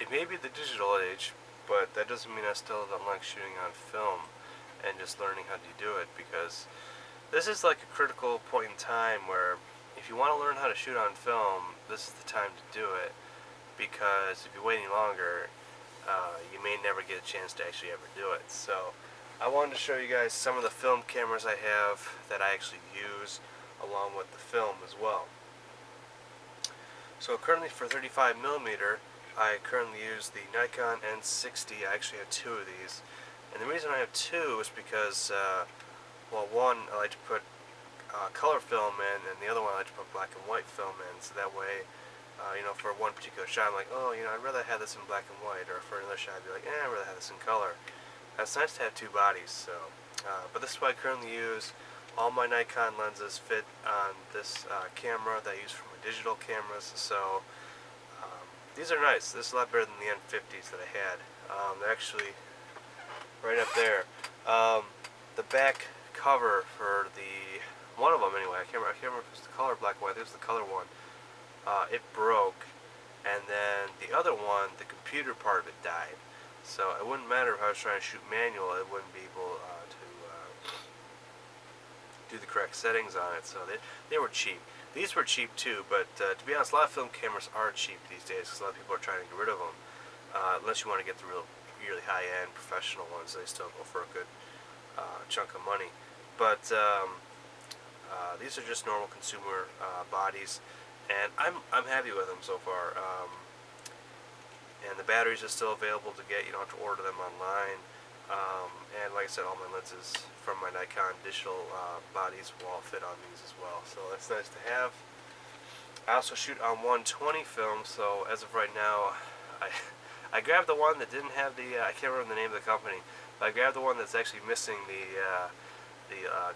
It may be the digital age, but that doesn't mean I still don't like shooting on film and just learning how to do it, because this is like a critical point in time where if you want to learn how to shoot on film, this is the time to do it, because if you wait any longer, you may never get a chance to actually ever do it. So I wanted to show you guys some of the film cameras I have that I actually use along with the film as well. So currently for 35mm, I currently use the Nikon N60. I actually have two of these. And the reason I have two is because, well, one, I like to put color film in, and the other one I like to put black and white film in, so that way, for one particular shot, I'm like, oh, I'd rather have this in black and white, or for another shot, I'd be like, I'd rather have this in color. It's nice to have two bodies, so, but this is what I currently use. All my Nikon lenses fit on this camera that I use for my digital cameras, so these are nice. This is a lot better than the N50s that I had. They're actually right up there. The back cover for one of them anyway, I can't remember if it was the color black and white, this was the color one. It broke, and then the other one, the computer part of it died. So it wouldn't matter if I was trying to shoot manual, it wouldn't be able to do the correct settings on it. So they were cheap. These were cheap too, but to be honest, a lot of film cameras are cheap these days because a lot of people are trying to get rid of them. Unless you want to get the really high-end professional ones, they still go for a good chunk of money. But these are just normal consumer bodies, and I'm happy with them so far. And the batteries are still available to get. You don't have to order them online. And like I said, all my lenses from my Nikon digital bodies will all fit on these as well. So that's nice to have. I also shoot on 120 film, so as of right now, I grabbed the one that didn't have the, I can't remember the name of the company, but I grabbed the one that's actually missing the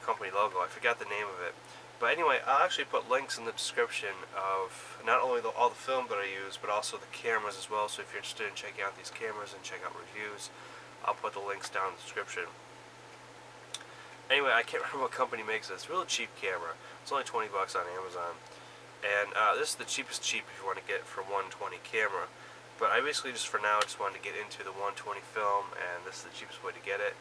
company logo. I forgot the name of it. But anyway, I'll actually put links in the description of not only all the film that I use, but also the cameras as well. So if you're interested in checking out these cameras and check out reviews, I'll put the links down in the description. Anyway, I can't remember what company makes this. It's a really cheap camera. It's only 20 bucks on Amazon. And this is the cheapest cheap if you want to get for 120 camera. But I basically just for now just wanted to get into the 120 film, and this is the cheapest way to get it.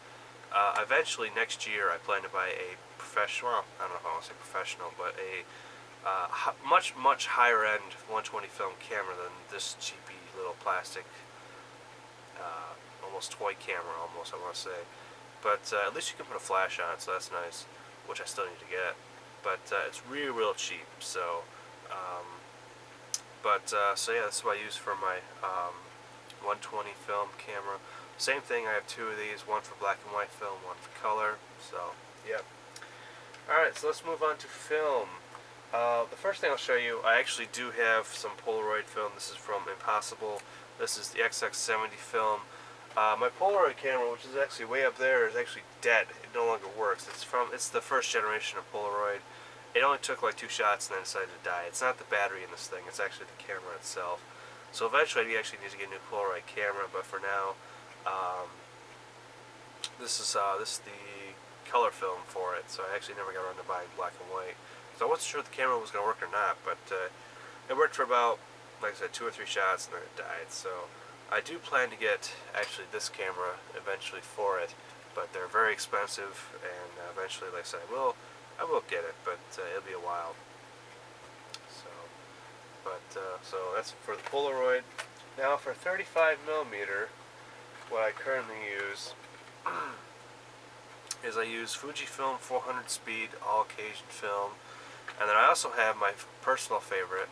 Eventually next year I plan to buy a professional, I don't know if I want to say professional, but a much higher end 120 film camera than this cheapy little plastic almost toy camera almost, I want to say. But at least you can put a flash on it, so that's nice, which I still need to get. But it's real cheap, so so yeah, that's what I use for my 120 film camera. Same thing, I have two of these, one for black and white film, one for color, so yep. Alright, so let's move on to film. The first thing I'll show you, I actually do have some Polaroid film. This is from Impossible. This is the XX70 film. My Polaroid camera, which is actually way up there, is actually dead. It no longer works. It's the first generation of Polaroid. It only took like 2 shots and then decided to die. It's not the battery in this thing, it's actually the camera itself. So eventually I actually need to get a new Polaroid camera, but for now, this is the color film for it, so I actually never got around to buying black and white. So I wasn't sure if the camera was going to work or not, but it worked for about, like I said, 2 or 3 shots and then it died. So I do plan to get actually this camera eventually for it, but they're very expensive, and eventually, like I said, I will get it, but it'll be a while. So that's for the Polaroid. Now for 35mm, what I currently use is I use Fujifilm 400 speed all occasion film, and then I also have my personal favorite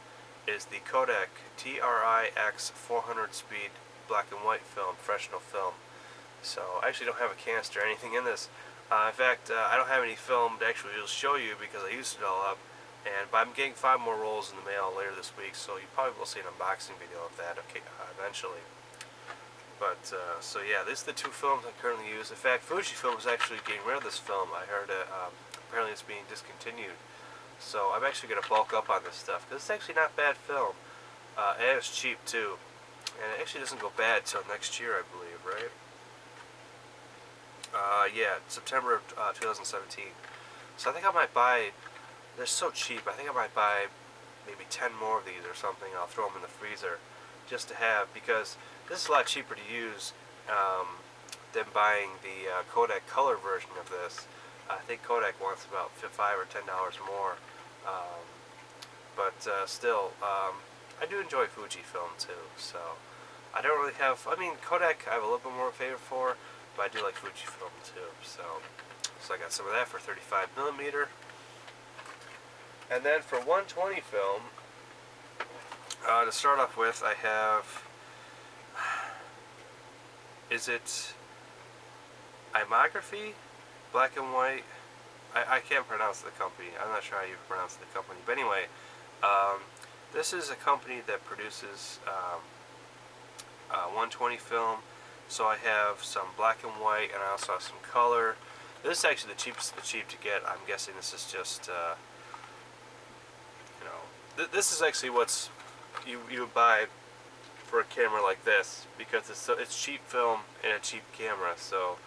is the Kodak TRIX 400 speed black and white film, professional film. So I actually don't have a canister or anything in this. In fact, I don't have any film to actually show you because I used it all up. But I'm getting 5 more rolls in the mail later this week, so you probably will see an unboxing video of that eventually. But, so yeah, these are the 2 films I currently use. In fact, Fujifilm is actually getting rid of this film. I heard apparently it's being discontinued. So I'm actually going to bulk up on this stuff, because it's actually not bad film. And it's cheap too. And it actually doesn't go bad till next year, I believe, right? Yeah, September of 2017. So I think I might buy, they're so cheap, I think I might buy maybe 10 more of these or something. I'll throw them in the freezer just to have, because this is a lot cheaper to use than buying the Kodak color version of this. I think Kodak wants about $5 or $10 more, um, but still, I do enjoy Fujifilm too. So I don't really have. I mean, Kodak I have a little bit more favor for, but I do like Fujifilm too. So I got some of that for 35mm. And then for 120 film, to start off with, I have. Is it Imography? Black and white. I can't pronounce the company. I'm not sure how you pronounce the company. But anyway, this is a company that produces 120 film. So I have some black and white, and I also have some color. This is actually the cheapest of the cheap to get. I'm guessing this is just, this is actually what's you would buy for a camera like this, because it's cheap film and a cheap camera. So,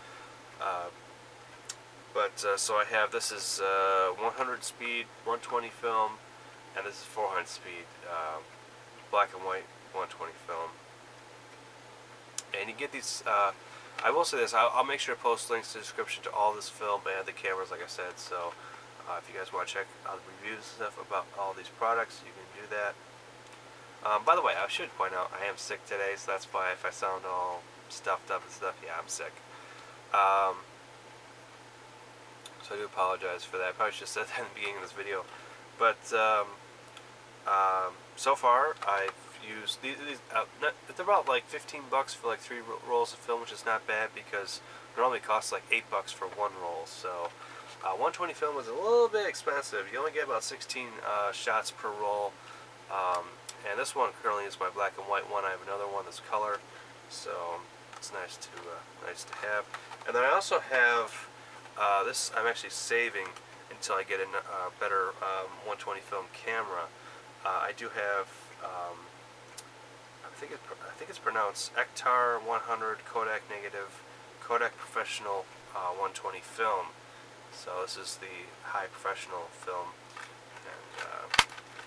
so I have, this is 100 speed 120 film, and this is 400 speed black and white 120 film. And you get these. I will say this. I'll make sure to post links in the description to all this film and the cameras, like I said. So if you guys want to check out the reviews and stuff about all these products, you can do that. By the way, I should point out I am sick today, so that's why if I sound all stuffed up and stuff, yeah, I'm sick. So I do apologize for that. I probably should have said that in the beginning of this video. But so far, I've used these they're about like $15 for like 3 rolls of film, which is not bad because it normally costs like $8 for 1 roll. So 120 film is a little bit expensive. You only get about 16 shots per roll. And this one currently is my black and white one. I have another one that's color, so it's nice to have. And then I also have this. I'm actually saving until I get a better 120 film camera. I do have. I think it's pronounced Ektar 100 Kodak negative, Kodak Professional 120 film. So this is the high professional film, and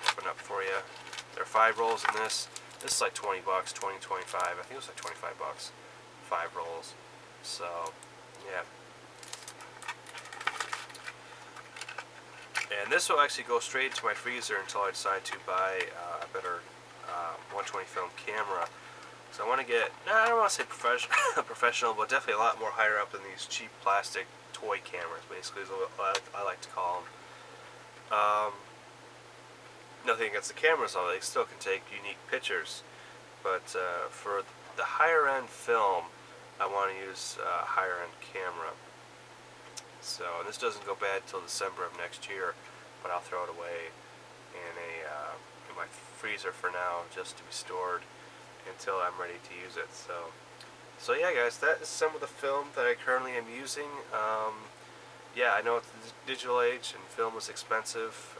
open up for you. There are 5 rolls in this. This is like $20, 25. I think it was like $25, 5 rolls. So, yeah. And this will actually go straight into my freezer until I decide to buy a better 120 film camera. So I want to get, I don't want to say professional, but definitely a lot more higher up than these cheap plastic toy cameras, basically, is what I like to call them. Nothing against the cameras, though. They still can take unique pictures. But for the higher end film, I want to use a higher end camera. So, and this doesn't go bad until December of next year, but I'll throw it away in my freezer for now, just to be stored until I'm ready to use it. So yeah, guys, that is some of the film that I currently am using. Yeah, I know it's the digital age and film is expensive.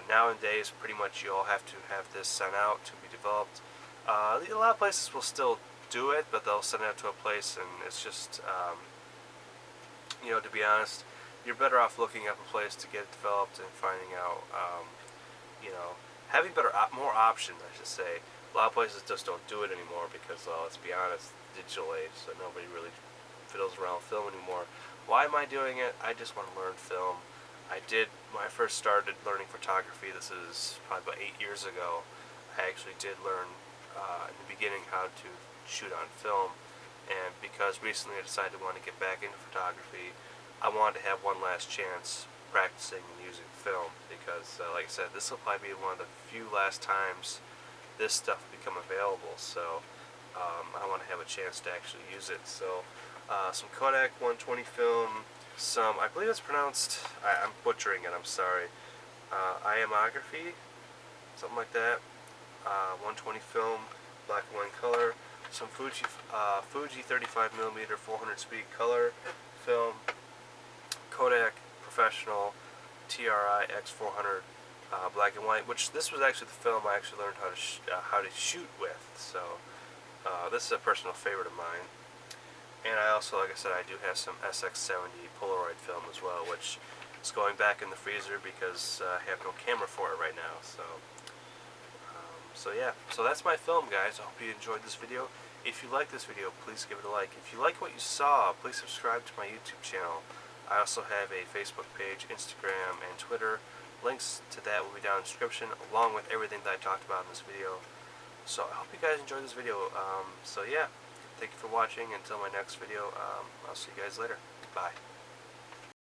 Nowadays, pretty much you all have to have this sent out to be developed. A lot of places will still do it, but they'll send it out to a place, and it's just, to be honest, you're better off looking up a place to get it developed and finding out, having more options, I should say. A lot of places just don't do it anymore because, let's be honest, digital age, so nobody really fiddles around with film anymore. Why am I doing it? I just want to learn film. When I first started learning photography, this is probably about 8 years ago, I actually did learn in the beginning how to shoot on film, and because recently I decided to want to get back into photography, I wanted to have one last chance practicing and using film, because like I said, this will probably be one of the few last times this stuff will become available, so I want to have a chance to actually use it. So some Kodak 120 film, I believe it's pronounced, I'm butchering it, I'm sorry, Imography, something like that, 120 film, black and white color, some Fuji 35mm 400 speed color film, Kodak Professional TRI X400 black and white, which this was actually the film I actually learned how to shoot with. So this is a personal favorite of mine. And I also, like I said, I do have some SX70 Polaroid film as well, which is going back in the freezer because I have no camera for it right now. So So yeah, so that's my film, guys. I hope you enjoyed this video. If you like this video, please give it a like. If you like what you saw, please subscribe to my YouTube channel. I also have a Facebook page, Instagram, and Twitter. Links to that will be down in the description, along with everything that I talked about in this video. So I hope you guys enjoyed this video. So yeah, thank you for watching. Until my next video, I'll see you guys later. Bye.